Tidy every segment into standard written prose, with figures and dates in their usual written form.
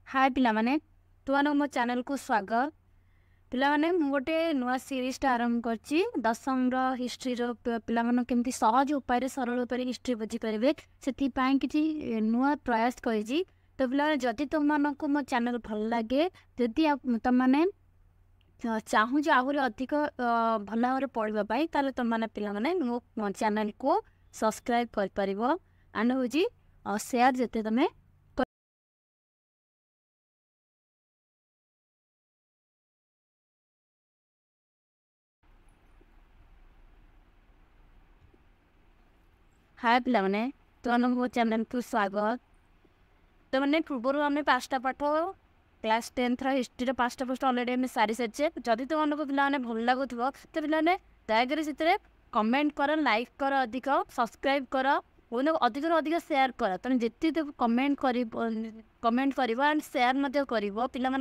हाय पिला माने तुम मो चैनल को स्वागत पिला माने मु गोटे नुआ सीरीज आरंभ करची दशम हिस्ट्री पिला माने केमती सहज उपाय सरल उपाय हिस्ट्री बुझी पारे से किसी नुआ प्रयास करी। तो पिला जदि तुम मानक मो चैनल भल लगे जदि तुम मैंने चाहूँ आहरी अधिक भल भाव पढ़ाई ताले तुम मैंने पिला माने मो चैनल को सब्सक्राइब कर परिबो एंड होजी शेयर जते तमें हाय पिला माने तुम मो चैनल को स्वागत। तो मैंने पूर्व आम 5टा पाठ क्लास 10th हिस्ट्री 5टा पोस्ट अलरेडी आम सारी सारी जदि तुमको पे भल लगुव तो पे दयाकोरी से कमेंट कर लाइक कर अधिक सब्सक्राइब कर अधिक अधिक शेयर कर तुम जिते कमेंट कर एंड शेयर कर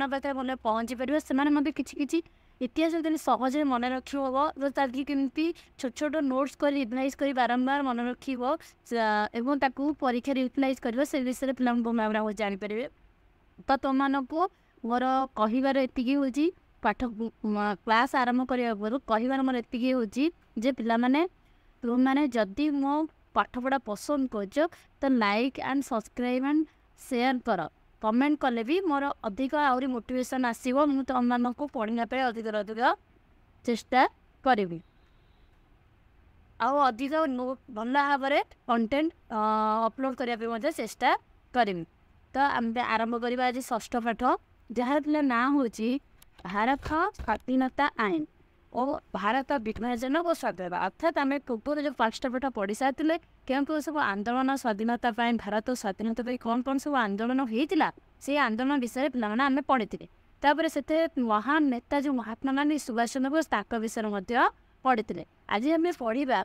पाखे भले पहुँची पार से किसी इतिहास सहज मन रखी हम ताकि केमती छोट छोट नोट्स कर रिवाइज कर बारंबार मन रखा परीक्षा यूटिलाइज कर से विषय पे जानीपर। तो तुम मोर कहबार एति हूँ पाठ क्लास आरंभ करने पूर्व कहबार मोर एति हूँ जे पिला माने तुम मैंने जदि मो पाठपढ़ा पसंद कर तो like and subscribe and share कर कमेंट कले भी मोर अधिक आहरी मोटिवेशन आसो मुझे तुम को पढ़ाई अधिक अधिक चेष्टा करी अधिक भल भाव में कंटेंट अपलोड करने चेष्टा करी। तो आम आरंभ करवा आज 6ठ पाठ जहाँ ना हूँ भारत स्वाधीनता आईन और भारत विभाजन और स्वाधीनता अर्थात आम पूर्व जो 5टा पाठ पढ़ी सारे क्यों सब आंदोलन स्वाधीनता भारत स्वाधीनता कौन कौन सब आंदोलन होता से आंदोलन विषय पे आम पढ़ी थे से महान नेता जो महात्मा गांधी सुभाष चंद्र बोस विषय पढ़ी आज आम पढ़ा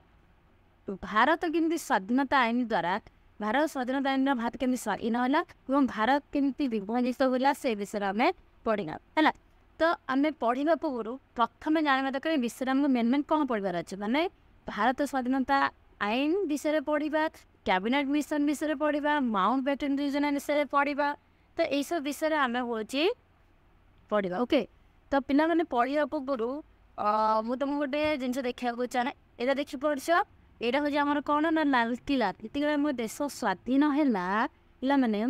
भारत केमती स्वाधीनता आईन द्वारा भारत स्वाधीनता आईन भारत केमती स्वाधीन है भारत केमती विभाजित होला से विषय आम पढ़ा है। तो आम पढ़ा पूर्व प्रथम जानवा दरकार विषय आमको मेन मेन कौन पढ़ार अच्छे माने भारत स्वाधीनता आईन विषय पढ़ा कैबिनेट मिशन विषय पढ़ा माउंट बैटन योजना विषय पढ़ा। तो यही सब विषय आम हूँ पढ़ा ओके। तो पिला माने पढ़ा पूर्व मुझे तुमको गोटे जिन देखा चाहे यहाँ देखी पढ़ यहाँ हूँ आम कौन ना लालकिला ये मो देश स्वाधीन है पिला माने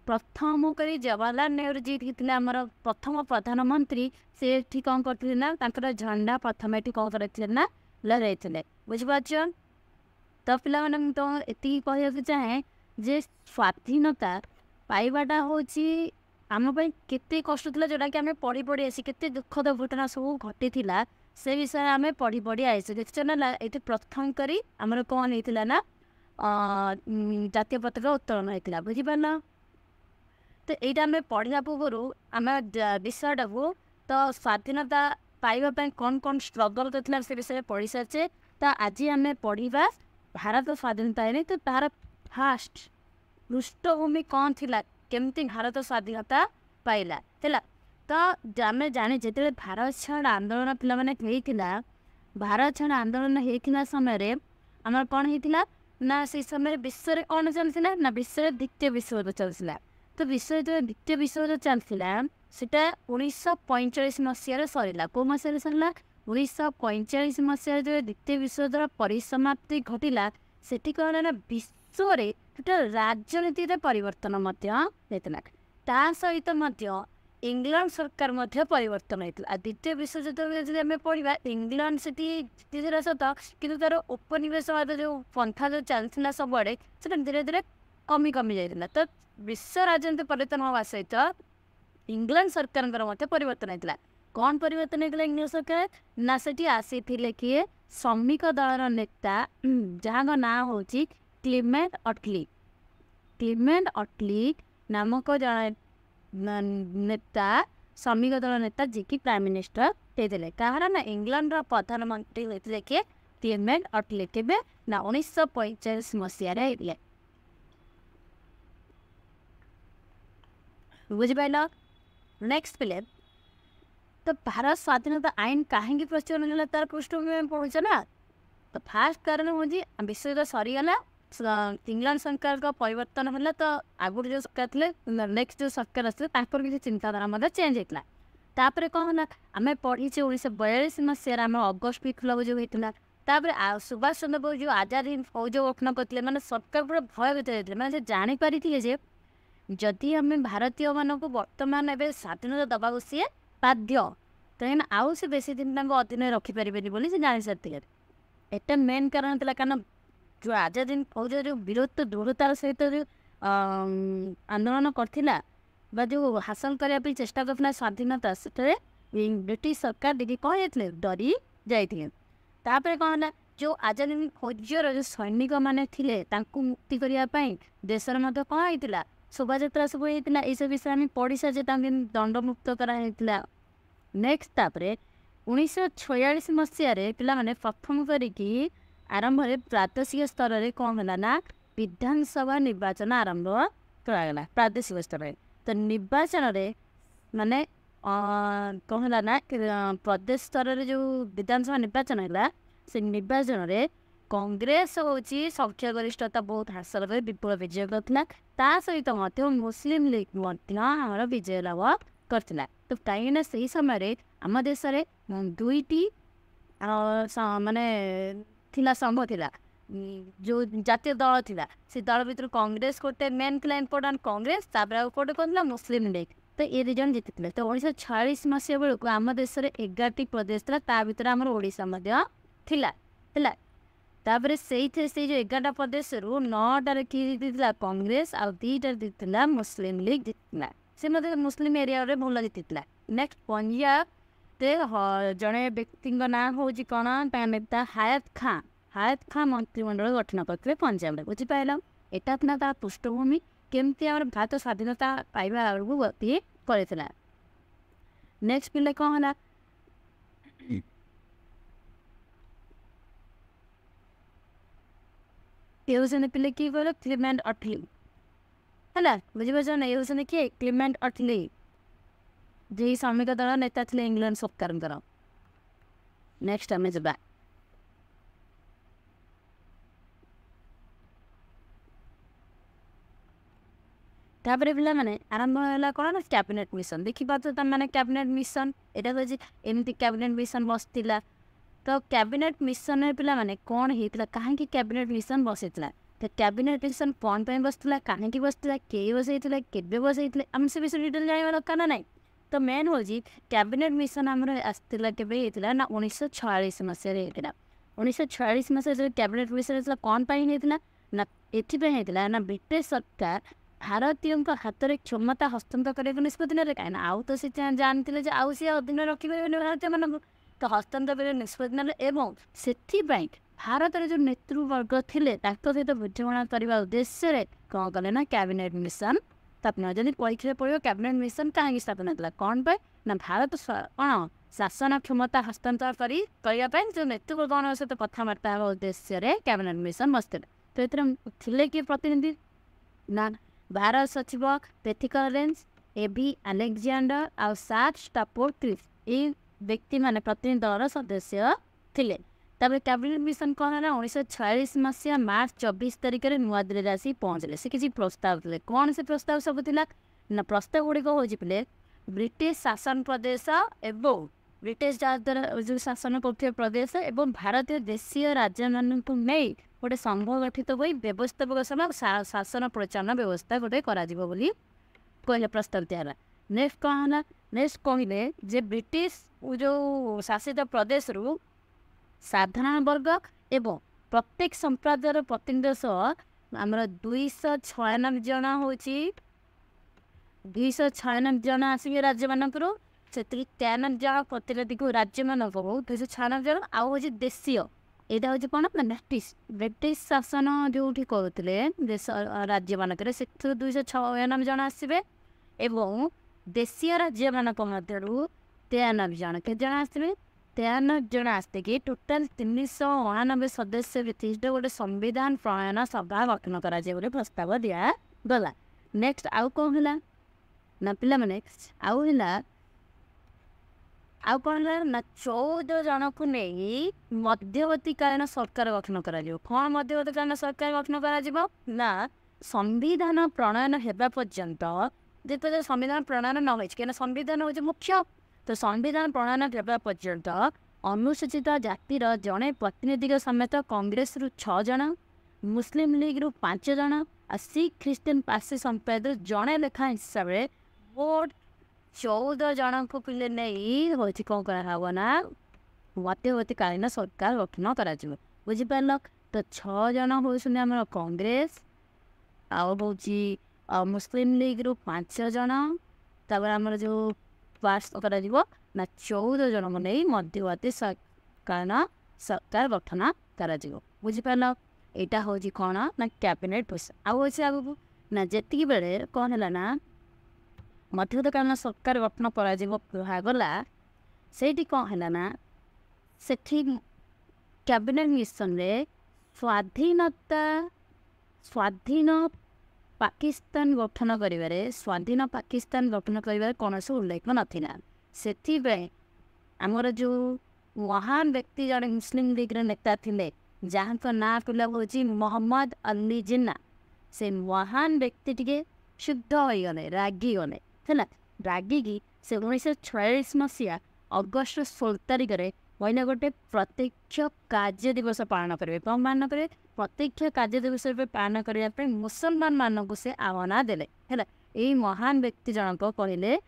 प्रथम करी जवाहरलाल नेहरू जी थे आमर प्रथम प्रधानमंत्री से कौन करते ना झंडा प्रथम ये कौन करते ना लहराई बुझीपार। तो पिला तो ये कहना चाहे जे स्वाधीनता पाइबाटा हूँ आम केते कष्ट था जोटा कि आम पढ़ी पढ़ी आसी केते दुखद घटना सब घटी से विषय आम पढ़ी पढ़ी आसी देखिए ना ये प्रथम करी आमर कौन होता ना जातीय पताका उत्तोलन होता बुझीपार। तो यहाँ आम पढ़ा पूर्व आम विषयटा को तो स्वाधीनता पाइबा कौन कौन स्ट्रगल करता से विषय पढ़ी सारे। तो आज आम पढ़ा भारत स्वाधीनता है तो तार फास्ट पृष्ठभूमि कौन थी केमती भारत स्वाधीनता पाइला है। तो आम जाने जो भारत छाड़ आंदोलन पे भारत छाड़ आंदोलन होता समय आम कौन होता ना से समय विश्व में कौन चलता ना विश्व द्वितीय विश्वयुद्ध चलता। तो विश्व जो द्वितीय विश्वयुद्ध चलता सीटा 1945 मसीह सरला कौ मसीह सरला 1945 मसीह जो द्वितीय विश्वयुद्ध परिसमाप्ति घटला से कौन ना विश्व टोटल राजनीति परिवर्तन होता सहित इंग्लैंड सरकार परिवर्तन होता। द्वितीय विश्वयुद्ध आम पढ़ा इंग्लैंड से जीती सत कि तार उपनिवेशवाद जो पंथा जो चलता सबुआड़े से धीरे धीरे कमी कमी जाता। तो विश्व राजनीति परिवर्तन हवा सहित इंग्लैंड सरकार परिवर्तन होता। कौन परिवर्तन होता इंग्लैंड सरकार ना से आसी किए श्रमिक दलर नेता जहाँ ना हूँ क्लेमेंट अटली नामक जन नेता श्रमिक दल नेता जी की प्राइम मिनिस्टर होते कहार ना इंग्लैंड प्रधानमंत्री होते किए क्लेमेंट अटली के ना 1945 मसीह बुझिपाल। नेक्स्ट पिले तो भारत स्वाधीनता आईन कहीं प्रचलन है तार पृष्ठभूमि में पहुँच ना। तो फास्ट कारण हूँ विश्वयुद्ध सरीगला इंग्लैंड सरकार का परिवर्तन होला तो आगुरी जो सरकार थे नेक्स्ट जो सरकार आसते किसी चिंताधारा चेंज होता तापर कौन है आम पढ़ी 1942 मसीह आम अगस्ट विप्लव जो होता तापर सुभाष चंद्र बोस जो आजादी फौज गठन करते मैंने सरकार पूरा भयभीत होते मैंने जापारी जे जदि आम भारतीय मानक बर्तमान ए स्वाधीनता दबाक सी बाध्य कहीं आउ से बेसी दिन अधीन रखिपारे बोली से जानी सारी एटा मेन कारण था कारण जो आजादी फौज जो वीरत्व दृढ़तार सहित जो आंदोलन करथिला बा जो हासिल करने चेष्टा करथिला स्वाधीनता से ब्रिटिश सरकार देखिए कौन जाते डरी जाते तापर कौन है जो आजादी फौजर जो सैनिक मैंने मुक्ति करने देशर मध्य कौन होता शोभा यात्रा सब होता यह विषय आम पढ़ी साजे दंड मुक्त कराइला नेक्स्ट तापर 1946 मसीह पे प्रथम करिकी आरंभ प्रादेशिक स्तर में कौन है ना विधानसभा निर्वाचन आरंभ करागला प्रादेशिक स्तर में तो निर्वाचन माने कौन है ना प्रदेश स्तर में जो विधानसभा निर्वाचन है से निर्वाचन में कांग्रेस हूँ संख्यागरिष्ठता बहुत हासिल कर विपुल विजय करता सहित मुस्लिम लीग आम विजय लाभ करथिला तो कहीं से समय आम देश में दुईटी माने थिला संभव थिला जो जातीय दल थिला से दल भर कांग्रेस गोटे मेन थिला इम्पोर्टाट कांग्रेस तापर गोटे कौन था मुस्लिम लीग तो ये रिजन जीति तो 1946 मसीह बेलू आम देश में 11टी प्रदेश था ता भर आम ओडिशा थिला तापर से जो 11टा प्रदेश रु 9टार किए कांग्रेस आ 2टा जीति मुस्लिम लीग जीतिला से मतलब मुस्लिम एरिया रे भल जीति नेक्स्ट पंजाब जड़े व्यक्ति ना हूँ कौन नेता हायत खां मंत्रिमंडल गठन करते पंजाब में बुझीपाल यहाँ था तार पृष्ठभूमि केमती आम भारत स्वाधीनता पाइबा आड़ू गति कर नेक्स्ट पिले कौन है ये पिले किए कह क्लीमेंट अटली है बुझीपार ये हूँ किए क्लीमेंट अटली जे श्रमिक दल नेता थे इंग्लैंड सरकार नेक्स्ट आम जा तापर पिला माने आरंभ है कौन कैबिनेट मिशन देखी पार्थ मैंने कैबिनेट मिशन यहाँ हूँ एमती कैबिनेट मिशन बसला तो कैबिनेट मिशन पिला माने कौन होता कहीं कैबिनेट मिशन बसईला तो कैबिनेट मिशन कौन बसला कहीं बसला किए बसई के बसई आम से विषय डिटेल जानवा दरकार ना नहीं तो मेन हूँ कैबिनेट मिशन आमर आसला के ना 1946 मसीह होता 1946 मसीह जो कैबिनेट मिशन होता कौन होता ना ये ना ब्रिटिश सरकार भारतीय हाथ में क्षमता हस्तांतर करने निष्पत्ति ना कहीं आउ तो सी जानते आउ सी अधीन रखिपारे भारतीय मान तो हस्तांतर निष्पत्ति ना से भारत जो नेतृवर्ग थे सहित बुझाणा करने उद्देश्य कौन कले ना कैबिनेट मिशन स्थापना जब परीक्षा पड़ो कैबिनेट मिशन कहीं स्थापना होता कौन पे ना भारत कौन शासन क्षमता हस्तांतर करने जो नेतृवर्ग सहित कथबार्ता उद्देश्य कैबिनेट मिशन बसते तो ये किए प्रतिनिधि ना भारत सचिव पेथिकरेंस एबी अलेक्जेंडर आ सात स्टापोर्ट क्रिस ये व्यक्ति माने प्रतिनिधि दल सदस्य थिले तब कैबिनेट मिशन कौन है 1946 मसीहा मार्च 24 तारिख में नुआ दिल्ली आसी पहुँचले से किसी प्रस्ताव थे कौन से प्रस्ताव सब थिला ना प्रस्ताव गुड़िक हूँ पे ब्रिटिश शासन प्रदेश एवं ब्रिटिश द्वारा जो शासन कर प्रदेश एवं भारतीय देशीय राज्य मानक नहीं गोटे संघ गठित हो व्यवस्थापक सभा शासन परिचालन व्यवस्था गोटे कहले प्रस्ताव दिया नेक्स्ट कौन है नेक्स्ट कहले जे ब्रिटिश जो शासित प्रदेश रु साधारण वर्ग एवं प्रत्येक संप्रदायर प्रतिनिधि सह आमर 296 जन हूँ 296 जन आसवे राज्य मानक से 93 जन प्रतिनिधि को राज्य मानक 296 जन आउ देशीय यहाँ हूँ कौन ब्रिटिश शासन जो करुले देश राज्य मानक से 296 जन आसवे एवं देशीय राज्य मानक मध्य 93 जन के जन आसवे 93 जन आसते कि टोटाल 399 सदस्य विशिष्ट गोटे संविधान प्रणयन सभा गठन कर प्रस्ताव दिया गला नेक्स्ट आउ कौन है ना पिला माने आउ है आउ कौन ना 14 जन को नहीं मध्यवर्तीकालीन सरकार गठन करा कौन मध्यवर्तीकालीन सरकार गठन करा ना संविधान प्रणयन होगा पर्यंत जिते संविधान प्रणयन न हो कहीं संविधान हूँ मुख्य तो संविधान प्रणयन होगा पर्यंत अनुसूचित जातिर जड़े प्रतिनिधि समेत कांग्रेस रु 6 जन मुस्लिम लीग रु 5 जन आ सिख ख्रीस्टान पार्सी संप्रदाय जड़े लेखा हिसाब से मोट 14 जन को पिले नहीं हूँ कौन करना मध्यवर्तीकालीन सरकार गठन कर बुझिपार तो 6 जन हूँ आम कांग्रेस आउ मुस्लिम लीग रु 5 जन तापर आमर जो पास कर 14 जन को नहीं मध्यवर्ती सरकार गठन कर बुझिपार यहाँ हूँ कौन ना कैबिनेट पोस्ट आउ आगू ना जी बेले कौन है ना मध्यवर्तीकालीन सरकार गठन करागला से कौन है ना से कैबिनेट मिशन रे स्वाधीन पाकिस्तान गठन करिबारे स्वाधीन पाकिस्तान गठन करिबारे कौन से उल्लेख नथिला से आमर जो महान व्यक्ति जड़े मुस्लिम लीग नेता थिले जहाँ का ना पिला हूँ मोहम्मद अली जिन्ना से महान व्यक्ति टे शुद्ध हो गले रागी गले है रागिकी से 1946 मसीहा अगस्ट 16 तारिख में कहना गोटे प्रत्यक्ष कार्य दिवस पालन करेंगे कौन पालन करेंगे प्रत्यक्ष कार्य दिवस पालन करने मुसलमान मानक से आह्वान देले है यही महान व्यक्ति जनक कहले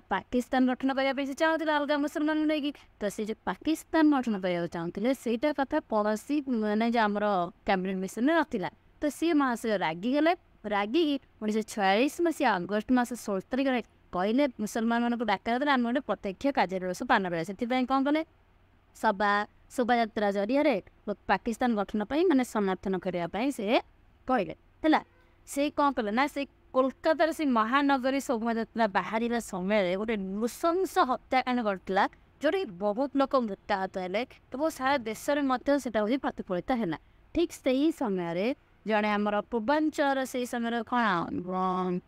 पाकिस्तान गठन करने से चाहते अलग मुसलमान नहीं तो सी जो पाकिस्तान गठन करने चाहते से कथा कौन मैंने आमर कैबिनेट मिशन नाला तो सी महाशय रागिगले रागी 1946 मसीहा अगस्ट मास 16 तारिख में कहले मुसलमान मानक डाकर देते आम गोटे प्रत्यक्ष कार्य दिवस पालन करें से कौन कले सभा शोभा जरिए पाकिस्तान गठन माने समर्थन करने से कहले है से कौन कले ना से कोलकाता से महानगरी शोभा बाहर समय गोटे नृशंस हत्याकांड घटला जोटे बहुत लोक मृत्याहत है तो सारा देश में प्रतिफलित है ठीक से ही समय जड़े आमर पूर्वांचल से समय कौन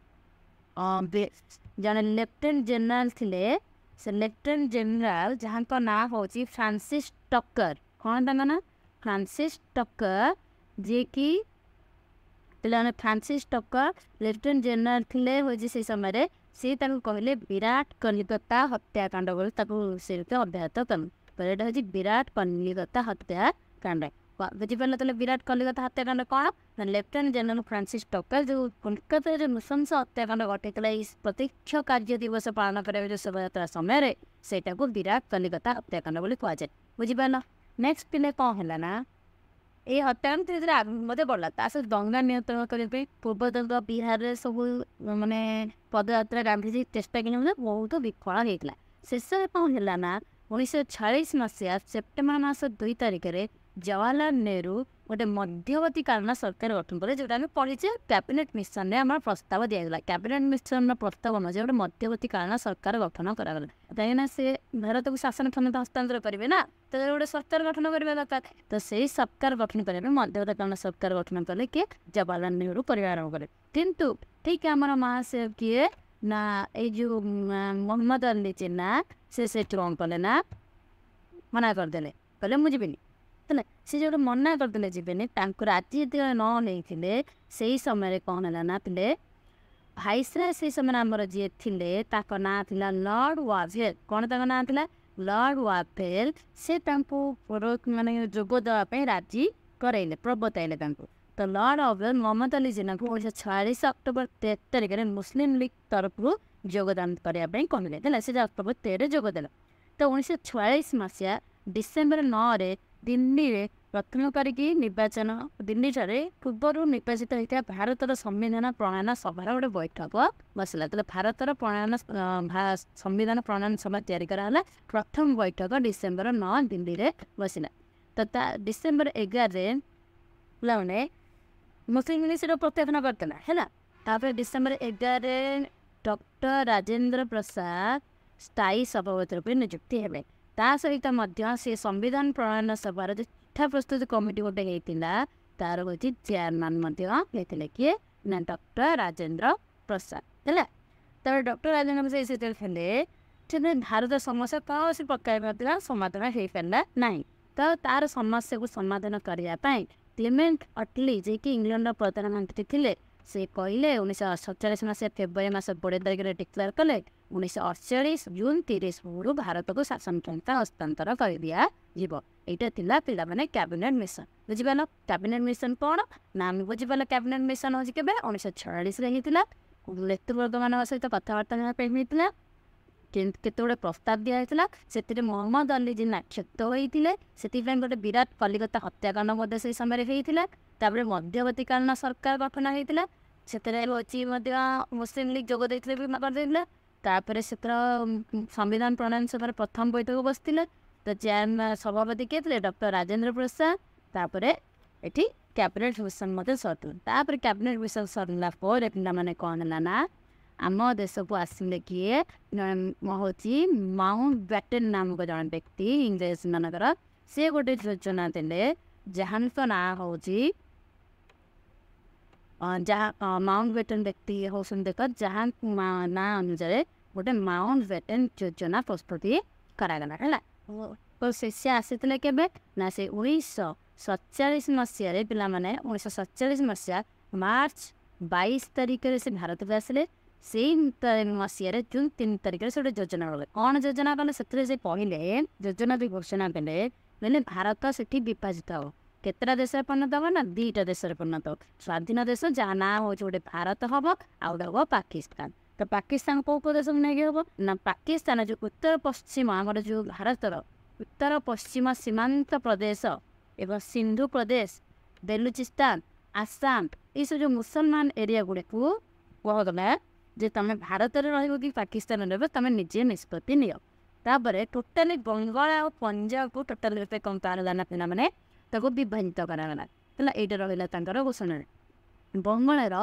जड़े लेफ्टिनेंट जनरल थिले से लेफ्टिनेंट जनरल जहाँ का ना हूँ फ्रांसिस टक्कर कौन तक ना फ्रांसिस टक्कर जी की फ्रांसिस टक्कर लेफ्टिनेंट जनरल थिले हूँ से समय सी कहले विराट कलिकता हत्याकांड से अभ्याहत कर विराट कलिकता हत्याकांड बुझीपार तो विराट कलिकता हत्याकांड कौन लेफ्टिनेंट जनरल फ्रांसिस टक्कर जो कोलकाता नृशंस हत्याकांड घटे प्रत्यक्ष कार्य दिवस पालन कर शोभा समय से विराट कलिकता हत्याकांड बोली कहुए बुझीपार नेक्स्ट पिले कौन है ना ये हत्याकांड धीरे धीरे आगे बढ़ला सहित दंगा नियंत्रण करने पूर्वतन बिहार में सब माने पदयात्रा गांधीजी चेष्टा कि बहुत विफल होता शेष कौन है ना 1946 मसीहा सेप्टेम्बर मास 2 तारिख में जवाहरलाल नेहरू गोटे मध्यवर्तीकालीन सरकार गठन कले जोटा पढ़ीचे कैबिनेट मिशन में आम प्रस्ताव दिगला कैबिनेट मिशन प्रस्ताव अनुसार गोटे मध्यवर्तीकालीन सरकार गठन करागला कहीं से भारत को शासन क्षमता हस्तांतर करेंगे ना तो गोटे सरकार गठन करने दरकार तो से सरकार गठन करने मध्यवर्तीकालीन सरकार गठन कले किए जवाहरलाल नेहरू परिवार कले किंतु ठीक आम महाशय किए ना ये मोहम्मद अली जिन्ना से कौन कले ना मना करदे कहले मुझे है सी जो मना करदे जीवेनि राजी जो न नहीं से समय कौन है ना पिले भाईसराय से समय आमर जी थे ना था लॉर्ड वावेल कौन तक ना था लॉर्ड वावेल से माने जोग देवाई राजी कराइले प्रबताइले तो लॉर्ड वावेल मोहम्मद अली जिन्ना को 1946 अक्टोबर 13 तारिख में मुस्लिम लीग तरफ योगदान करने कहले से अक्टोबर 13 जोगदे तो 1946 मसीहा डिसेम्बर 9 दिल्ली में प्रथम करी निर्वाचन दिल्ली ठारे पूर्व निर्वाचित होता भारत संविधान प्रणयन सभार गोटे बैठक बसला तो भारत प्रणयन संविधान प्रणयन सभा तैयारी कराला प्रथम बैठक डिसेम्बर 9 दिल्ली में बसला तो डिसेम्बर 11 पे मुस्लिम लीग से प्रत्याख्यान करता है डिसेम्बर 11 डॉक्टर राजेंद्र प्रसाद स्थायी सभापति रूप नियुक्ति हेबे ता सहित से संविधान प्रणयन सभार जो चिठा प्रस्तुत कमिटी गोटे होता तार हूँ चेयरमैन किए ना डॉक्टर राजेंद्र प्रसाद है तो डॉक्टर राजेंद्र प्रसाद से थे ଏଠାରେ ଭାରତ ସମସ୍ୟା କୌଣସି ପ୍ରକାର ସମାଧାନ ହେଇପାରିଲା ନାହିଁ। ତ ତାର ସମସ୍ୟାକୁ ସମାଧାନ କରିବା ପାଇଁ କ୍ଲେମେଣ୍ଟ ଅଟଲି ଯିଏକି ଇଂଲଣ୍ଡର ପ୍ରଧାନମନ୍ତ୍ରୀ ଥିଲେ, ସେ କହିଲେ 1947 ମସିହା ଫେବୃଆରୀ ମାସ 20 ତାରିଖରେ ଡିକ୍ଲେୟାର କଲେ 1948 ଜୁନ 30 ବେଳୁ ଭାରତକୁ ଶାସନ କ୍ଷମତା ହସ୍ତାନ୍ତର କରିଦିଆଯିବ। ଏଇଟା ଥିଲା ପିଲାମାନେ କ୍ୟାବିନେଟ୍ ମିଶନ। ବୁଝିପାରିଲ କ୍ୟାବିନେଟ୍ ମିଶନ କ'ଣ ନା? ଆମେ ବୁଝିପାରିଲ କ୍ୟାବିନେଟ୍ ମିଶନ ହେଉଛି କେବେ 1946ରେ ହେଇଥିଲା। ନେତୃବର୍ଗମାନଙ୍କ ସହିତ କଥାବାର୍ତ୍ତା ହେବା ପାଇଁ ହେଇଥିଲା। କେତେଗୁଡ଼େ ପ୍ରସ୍ତାବ ଦିଆଯାଇଥିଲା। ସେଥିରେ ମହମ୍ମଦ ଅଲି ଜିନ୍ନା କ୍ଷତ ହୋଇଥିଲେ। ସେଥିପାଇଁ ଗୋଟେ ବିରାଟ କଲିକତା ହତ୍ୟାକାଣ୍ଡ ମଧ୍ୟ ସେଇ ସମୟରେ ହେଇଥିଲା। ତାପରେ ମଧ୍ୟବର୍ତ୍ତୀକାଳୀନ ସରକାର ଗଠନ ହେଇଥିଲା। ସେଥିରେ ହେଉଛି ମଧ୍ୟ ମୁସଲିମ ଲିଗ ଯୋଗ ଦେଇଥିଲେ ବି କରିଦେଇଥିଲା। ତାପରେ ସେଥିର ସମ୍ବିଧାନ ପ୍ରଣୟନ ସଭାରେ ପ୍ରଥମ ବୈଠକ ବସିଥିଲେ। ତ ସଭାପତି କିଏ ଥିଲେ? ଡକ୍ଟର ରାଜେନ୍ଦ୍ର ପ୍ରସାଦ। ତାପରେ ଏଠି କ୍ୟାବିନେଟ୍ ମିଶନ ମଧ୍ୟ ସରିଥିଲା। ତାପରେ କ୍ୟାବିନେଟ୍ ମିଶନ ସରିଲା ପରେ ପିଲାମାନେ କ'ଣ ହେଲା ନା ଆମ ଦେଶକୁ ଆସିଲେ କିଏ ହେଉଛି ମାଉଣ୍ଟ ବ୍ୟାଟେନ୍ ନାମକ ଜଣେ ବ୍ୟକ୍ତି ଇଂରେଜ ମାନଙ୍କର। ସେ ଗୋଟେ ଯୋଜନା ଦେଲେ ଯାହାଙ୍କ ନାଁ ହେଉଛି ମାଉଣ୍ଟ ବ୍ୟାଟେନ୍ ବ୍ୟକ୍ତି ହେଉଛନ୍ତି ଦେଖ ଯାହା ନାଁ ଅନୁସାରେ ଗୋଟେ ମାଉଣ୍ଟ ବ୍ୟାଟେନ୍ ଯୋଜନା ପ୍ରସ୍ତୁତି କରାଗଲା ହେଲା। ତ ସେ ଆସିଥିଲେ କେବେ ନା ସେ 1947 ମସିହାରେ ପିଲାମାନେ 1947 ମସିହା ମାର୍ଚ୍ଚ 22 ତାରିଖରେ ସେ ଭାରତକୁ ଆସିଲେ। ସେଇ ମସିହାରେ ଜୁନ 3 ତାରିଖରେ ସେ ଗୋଟେ ଯୋଜନା କଲେ। କ'ଣ ଯୋଜନା କଲେ? ସେଥିରେ ସେ କହିଲେ ଯୋଜନା ବି ଘୋଷଣା କଲେ ଭାରତ ସେଠି ବିଭାଜିତ ହେବ। କେତେଟା ଦେଶରେ ପରିଣତ ହେବ ନା 2ଟା ଦେଶରେ ପରିଣତ ହେବ। ସ୍ୱାଧୀନ ଦେଶ ଯାହା ନାଁ ହେଉଛି ଗୋଟେ ଭାରତ ହେବ, ଆଉ ଗୋଟେ ହେବ ପାକିସ୍ତାନ। ତ ପାକିସ୍ତାନ କେଉଁ ଦେଶକୁ ନେଇକି ହେବ ନା ପାକିସ୍ତାନ ଯେଉଁ ଉତ୍ତର ପଶ୍ଚିମ ଆମର ଯେଉଁ ଭାରତର ଉତ୍ତର ପଶ୍ଚିମ ସୀମାନ୍ତ ପ୍ରଦେଶ ଏବଂ ସିନ୍ଧୁ ପ୍ରଦେଶ, ବେଲୁଚିସ୍ତାନ, ଆସାମ ଏଇସବୁ ଯେଉଁ ମୁସଲମାନ ଏରିଆ ଗୁଡ଼ିକୁ କୁହାଗଲା ଯେ ତମେ ଭାରତରେ ରହିବ କି ପାକିସ୍ତାନରେ ରହିବ ତମେ ନିଜେ ନିଷ୍ପତ୍ତି ନିଅ। ତାପରେ ଟୋଟାଲି ବଙ୍ଗଳା ଆଉ ପଞ୍ଜାବକୁ ଟୋଟାଲି କ'ଣ କରାଗଲା ନା ପିଲାମାନେ ତାକୁ ବିଭାଜିତ କରାଗଲା ହେଲା। ଏଇଟା ରହିଲା ତାଙ୍କର ଘୋଷଣାରେ। ବଙ୍ଗଳାର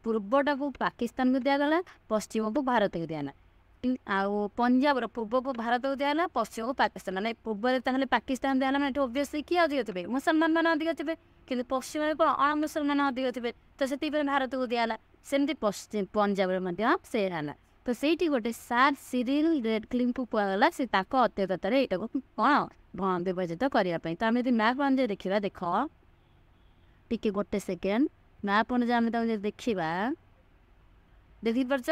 ପୂର୍ବଟାକୁ ପାକିସ୍ତାନକୁ ଦିଆଗଲା, ପଶ୍ଚିମକୁ ଭାରତକୁ ଦିଆଗଲା। ଆଉ ପଞ୍ଜାବର ପୂର୍ବକୁ ଭାରତକୁ ଦିଆଗଲା, ପଶ୍ଚିମକୁ ପାକିସ୍ତାନ। ମାନେ ପୂର୍ବରେ ତାହେଲେ ପାକିସ୍ତାନ ଦିଆଗଲା ମାନେ ଏଠି ଓବିୟସଲି କିଏ ଅଧିକ ଥିବେ? ମୁସଲମାନ ମାନେ ଅଧିକ ଥିବେ। କିନ୍ତୁ ପଶ୍ଚିମରେ କ'ଣ ଅଣମୁସଲମାନ ଅଧିକ ଥିବେ। ତ ସେଥିପାଇଁ ଭାରତକୁ ଦିଆଗଲା। ସେମିତି ପଞ୍ଜାବରେ ମଧ୍ୟ ସେ ହେଲା। ତ ସେଇଠି ଗୋଟେ ସାର୍ ସିରିଲ ରେଡକ୍ଲିଫଙ୍କୁ କୁହାଗଲା, ସେ ତାଙ୍କ ଅଧ୍ୟକ୍ଷତାରେ ଏଇଟାକୁ କ'ଣ ବିଭାଜିତ କରିବା ପାଇଁ। ତ ଆମେ ଯଦି ମ୍ୟାପ୍ ଅନୁଯାୟୀ ଦେଖିବା, ଦେଖ ଟିକେ ଗୋଟେ ସେକେଣ୍ଡ ମ୍ୟାପ୍ ଅନୁଯାୟୀ ଆମେ ତାକୁ ଯଦି ଦେଖିବା, ଦେଖିପାରୁଛ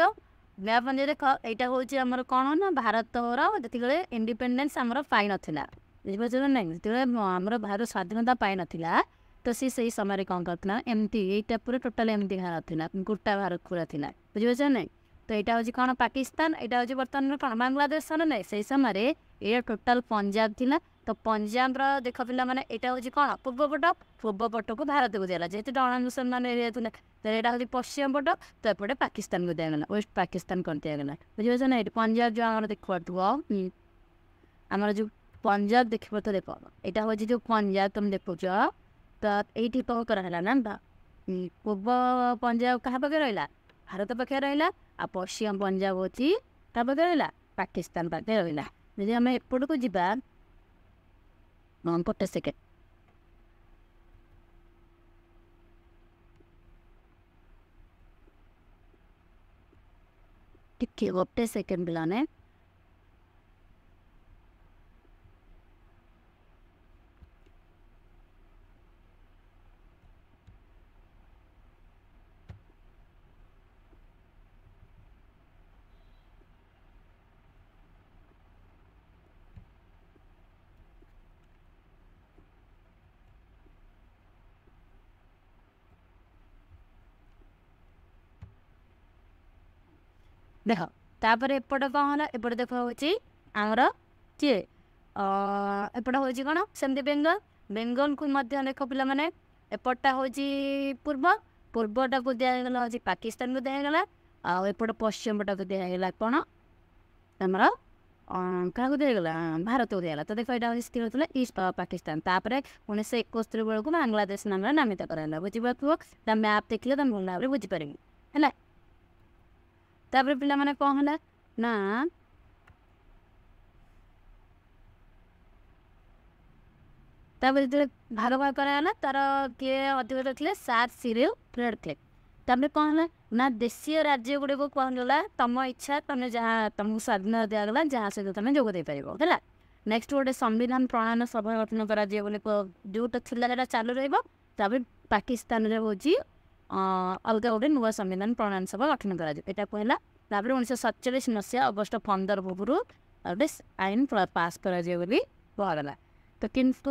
ମ୍ୟାପ୍ ଅନୁଯାୟୀ ଦେଖ ଏଇଟା ହେଉଛି ଆମର କ'ଣ ନା ଭାରତର ଯେତେବେଳେ ଇଣ୍ଡିପେଣ୍ଡେନ୍ସ ଆମର ପାଇନଥିଲା। ବୁଝିପାରୁଛ ନା ନାହିଁ? ଯେତେବେଳେ ଆମର ଭାରତ ସ୍ୱାଧୀନତା ପାଇନଥିଲା ତ ସେଇ ସମୟରେ କ'ଣ କରୁଥିଲା ଏମିତି ଏଇଟା ପୁରା ଟୋଟାଲ ଏମିତି ଭାରତ ଥିଲା, ଗୋଟା ଭାରତ ପୁରା ଥିଲା। ବୁଝିପାରୁଛ ନା ନାହିଁ? ତ ଏଇଟା ହେଉଛି କ'ଣ ପାକିସ୍ତାନ, ଏଇଟା ହେଉଛି ବର୍ତ୍ତମାନର କ'ଣ ବାଂଲାଦେଶ ନା ନାହିଁ? ସେଇ ସମୟରେ ଏଇଟା ଟୋଟାଲ ପଞ୍ଜାବ ଥିଲା। ତ ପଞ୍ଜାବର ଦେଖ ପିଲାମାନେ ଏଇଟା ହେଉଛି କ'ଣ ପୂର୍ବପଟକୁ ଭାରତକୁ ଦିଆଗଲା। ଯେହେତୁ ଅଣମୁସଲମାନ ଏରିଆ ଥିଲା ତ ଏଇଟା ହେଉଛି ପଶ୍ଚିମ ପଟ, ତ ଏପଟେ ପାକିସ୍ତାନକୁ ଦିଆଗଲା, ୱେଷ୍ଟ ପାକିସ୍ତାନ କ'ଣ ଦିଆଗଲା। ବୁଝିପାରୁଛ ନା? ଏଇଠି ପଞ୍ଜାବ ଯେଉଁ ଆମର ଦେଖିପାରୁଥିବ ଆମର ଯେଉଁ ପଞ୍ଜାବ ଦେଖିପାରୁଥିବ, ଦେଖ ଏଇଟା ହେଉଛି ଯେଉଁ ପଞ୍ଜାବ ତମେ ଦେଖୁଛ। ତ ଏଇଠି କ'ଣ କରାହେଲା ନା ପୂର୍ବ ପଞ୍ଜାବ କାହା ପାଖରେ ରହିଲା? ଭାରତ ପାଖରେ ରହିଲା। ଆଉ ପଶ୍ଚିମ ପଞ୍ଜାବ ହେଉଛି କାହା ପାଖରେ ରହିଲା? ପାକିସ୍ତାନ ପାଖରେ ରହିଲା। ଯଦି ଆମେ ଏପଟକୁ ଯିବା ଗୋଟେ ସେକେଣ୍ଡ ଟିକେ ଗୋଟେ ସେକେଣ୍ଡ ପିଲାମାନେ ଦେଖ ତାପରେ ଏପଟେ କ'ଣ ହେଲା? ଏପଟେ ଦେଖ ହେଉଛି ଆମର କିଏ ଏପଟେ ହେଉଛି କ'ଣ ସେମିତି ବେଙ୍ଗଲକୁ ମଧ୍ୟ ଦେଖ ପିଲାମାନେ ଏପଟଟା ହେଉଛି ପୂର୍ବଟାକୁ ଦିଆଗଲା ହେଉଛି ପାକିସ୍ତାନକୁ ଦିଆଗଲା। ଆଉ ଏପଟେ ପଶ୍ଚିମଟାକୁ ଦିଆଗଲା କ'ଣ ଆମର କାହାକୁ ଦିଆଗଲା? ଭାରତକୁ ଦିଆଗଲା। ତ ଦେଖ ଏଇଟା ହେଉଛି ସ୍ଥିର ଥିଲା ଇଷ୍ଟ ପାକିସ୍ତାନ। ତାପରେ 1971 ବେଳକୁ ବାଂଲାଦେଶ ନାମରେ ନାମିତ କରାଗଲା। ବୁଝିପାରୁଥିବ? ତା ମ୍ୟାପ୍ ଦେଖିଲେ ତମେ ଭଲ ଭାବରେ ବୁଝିପାରିବି ହେଲା। ତାପରେ ପିଲାମାନେ କ'ଣ ହେଲା ନା ତାପରେ ଯେତେବେଳେ ଭାଗ କରାଗଲା ତାର କିଏ ଅଧିକତା ଥିଲେ? Sir Cyril Radcliffe. ତ तापर कौन है ना देशीय राज्य गुड़े को कहला तुम इच्छा तुम जहाँ तुमको स्वाधीन दिगला जहाँ सहित तुम जोग दे पार है। नेक्स्ट गोटे संविधान प्रणयन सभा गठन कर जोटा था चालू रही पाकिस्तान रे हूँ अलग गोटे नुआ संविधान प्रणयन सभा गठन करा कहला। 1947 मसीहा अगस्ट 15 पूर्व गोटे आईन पास करागला। तो किंतु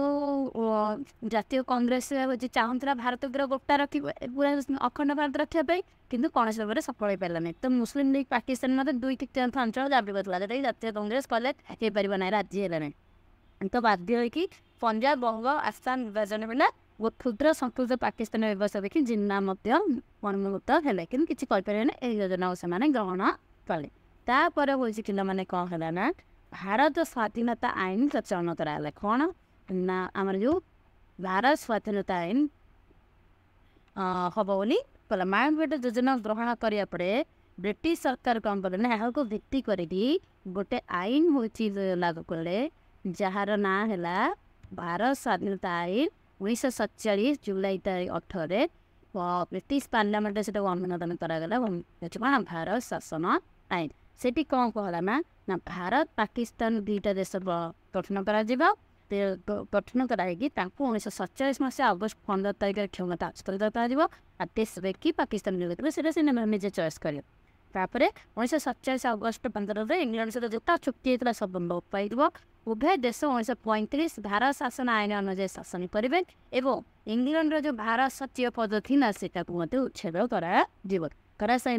जातीय कांग्रेस चाहूला भारत पूरा गोटा रख पूरा अखंड भारत रखापी किंतु कौन भाव में सफल हो पारा नहीं। तो मुस्लिम लीग पाकिस्तान मत 2/3 अंचल दाबी करता जोटा जातीय कांग्रेस कले हो पार ना राजी है। तो बाध्य हो पंजाब बंग आसाम विभाजन बेला वो क्षुद्र संकुचित पाकिस्तान व्यवस्था देखिए जिन्ना मनमुक्त है कि किसी कहीपर योजना से ग्रहण कले। तापर हूँ मैंने कौन है ना भारत स्वाधीनता आईन प्रचलन कराला कौन ना आमर जो भारत स्वाधीनता आईन हम बोली कहला। मायावती योजना ग्रहण करने पड़े ब्रिटिश सरकार कौन कले ना यहाँ को भित्ति कर गोटे आईन हूँ लागू कले जार ना है भारत स्वाधीनता आईन 1947 जुलाई 18 ब्रिटिश पार्लियामेंट से अनुमोदन करागला कौन भारत शासन आईन। सेठी कौन कहला ना भारत पाकिस्तान दुईटा देश गठन करा गठन कराई 1947 मसीहा अगस्ट 15 तारिख क्षमता हस्तांतर कर कि पाकिस्तान से निजे चॉइस कर। तापर 1947 अगस्ट 15 इंग्लैंड सहित जोटा चुक्ति होता सब लोप पाई उभय देश 1935 भारत शासन आईन अनुजाई शासन करेंगे एवं इंग्लैंड जो भारत सचिव पद थी से उच्छेद करा सारा से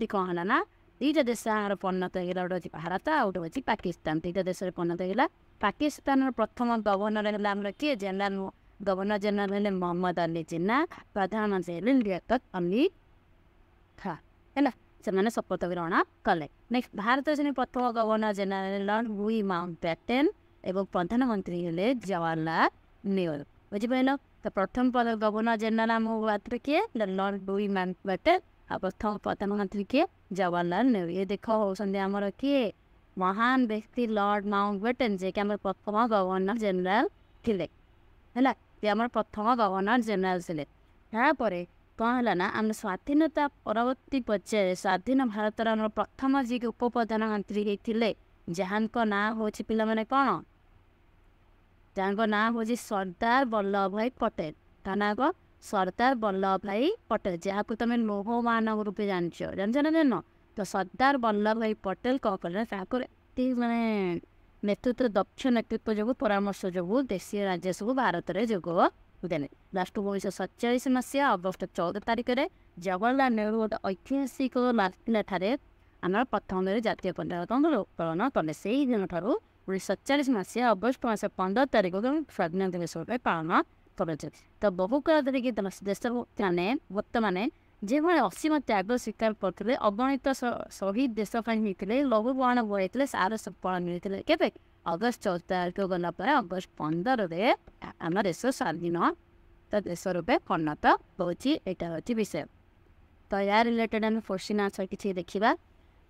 कौन है ना दुईटा देश परिणत होगा गोटे भारत आ गोटे हूँ पाकिस्तान दुईटा देश परिणत होगा। पाकिस्तान प्रथम गवर्नर है किए जनरल गवर्नर जनरल है मोहम्मद अली जिन्ना प्रधानमंत्री है लियाकत अली खां है से शपथ ग्रहण कले। नेक्स्ट भारत से प्रथम governor general Lord Louis Mountbatten एवं प्रधानमंत्री है जवाहरलाल नेहरू बुझिपाल। तो प्रथम गवर्नर जनरल आम बात किए लॉर्ड लुई माउंटबेटन आ प्रथम प्रधानमंत्री किए जवाहरलाल नेहरू। ये देख होती आमर किए महान व्यक्ति लॉर्ड माउंटबेटन जे कि प्रथम गवर्नर जनरल थिले है आम प्रथम गवर्नर जनरल थे। तापर कौन है ना आम स्वाधीनता परवर्ती पर्याय स्वाधीन भारत प्रथम जी उप प्रधानमंत्री होते जहाँ ना हूँ पे कौन जहाँ ना हूँ सरदार वल्लभ भाई पटेल। ता ना कौन सरदार वल्लभ भाई पटेल जहाँ को तुम लोह मान रूपे जानच ना जान। तो सरदार वल्लभ भाई पटेल कौन कले माने नेतृत्व दक्ष नेतृत्व जो परामर्श जो देशीय राज्य सब भारत में जोग देने। लास्ट 1947 मसीहा अगस्ट 14 तारिख में जवाहरलाल नेहरू गोटे ऐतिहासिक लालकिला आम प्रथम जातीय प्रजातंत्र उत्तोलन कले। से ही दिन 1947 मसीहा अगस्ट 15 तारिख को स्वाधीनता दिवस रूप पालन कर। तो बहुकाल धरिकी देश मैंने बर्तमान जो 80 त्याग स्वीकार करते अगणित शहीद देशपाई होते लघु बहन बोलते सार सफल मिलते के अगस्ट 14 तारिख गलापर अगस्ट 15 आम देश स्वाधीन तो देश रूपे परिणत होती विषय। तो या रिलेटेड आम क्वेश्चन आंसर किसी देखा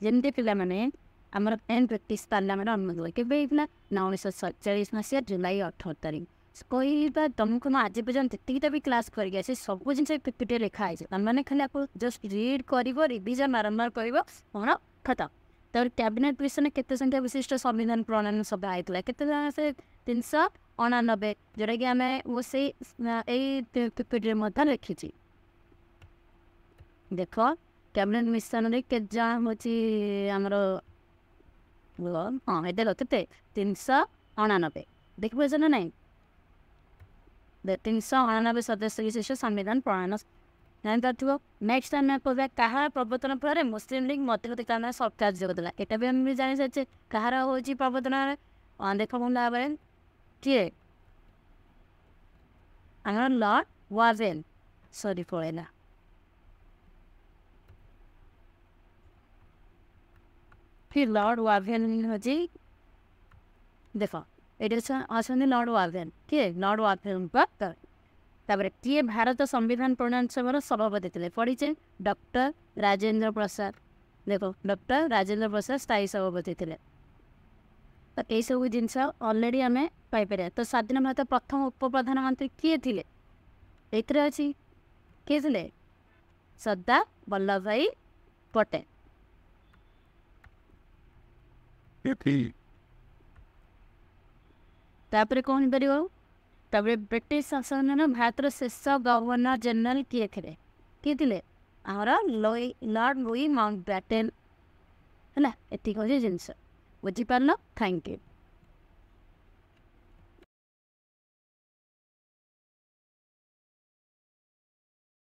जमती पे आमर ब्रिटिश पार्लियामेंट अनुमोदन के 1947 मसीहा जुलाई 18 तारिख कहवा तुमको आज पर्यटन तीटा भी क्लास करके सब जिन पीपीटी लिखाई मैंने खाली आपको जस्ट रीड कर रिविजन बारंबार कर कौन खत्म। तो कैबिनेट मिशन केते संख्या विशिष्ट संविधान प्रणयन सभा होता के 389 जोटा कि आम वो से पीपीटी लिखी देख कैबिनेट मिशन के जन हूँ आमर हाँ ये के 389 देख पास ना ना 389 सदस्य विशिष्ट संविधान प्रणयन जान। नेक्स्ट आम कहा कहार प्रवर्तन फल मुस्लिम लीग मध्यवर्ती सरकार जोग देला यहाँ भी आम जानी सारे कहार हूँ प्रवर्तन देख भाव किए आम लॉर्ड वावेन सॉरी पड़ेगा फिर लॉर्ड वावेन हूँ देख ये अच्छा लॉर्ड वावेन किए लॉर्ड वावेन तापर किए भारत संविधान प्रणयन सभा सभापति थे पढ़ीचे डॉक्टर राजेंद्र प्रसाद देखो डॉक्टर राजेंद्र प्रसाद स्थायी सभापति थे। तो यही सब जिन अलरेडी आम पाइपर। तो स्वाधीन भारत प्रथम उप प्रधानमंत्री किए थे ये अच्छी किए थे सरदार वल्लभ भाई पटेल। तापर कौन पार तापर ब्रिटिश शासन भारत शेष गवर्नर जनरल किए थे किए थे आमर लॉर्ड लुई माउंटबैटन है एतिक हूँ जिनस बुझीपार। Thank you.